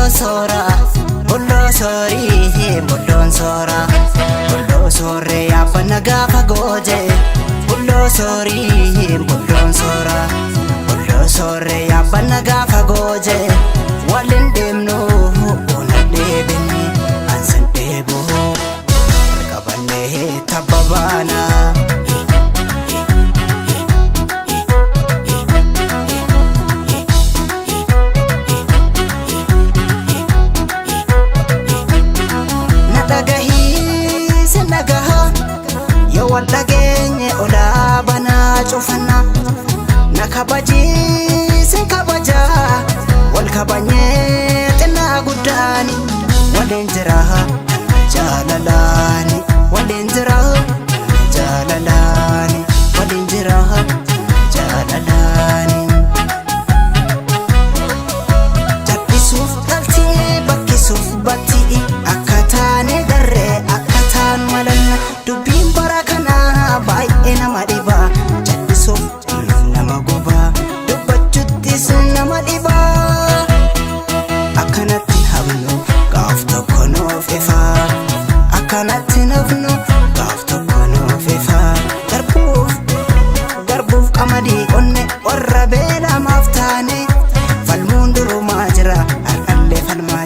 sora bullo sori bullon sora bullo sore abana gafa goje bullo sori bullon sora bullo sore abana gafa goje walin demno ona debini ansan debo kabane tababana Wallageenye ola bana cufana nakabaji sen kabaja wal kabanye tena gudani walenjira jalalani walenjira jalalani walenjira jalalani jabbisuuf galti bakkisuuf batti akkataane darre akkataan malanna dubbiin baay'ee nama dhiba jabbisuuf nama guba dubbachuttis nama dhiba akkanatti hafnu gaaf tokko nuuf ifa akkanatti nafnu gaaf tokko nuuf ifa garbuuf qamadii qonne warra beelamaaf taane falmuun durumaa jira har'allee falmaa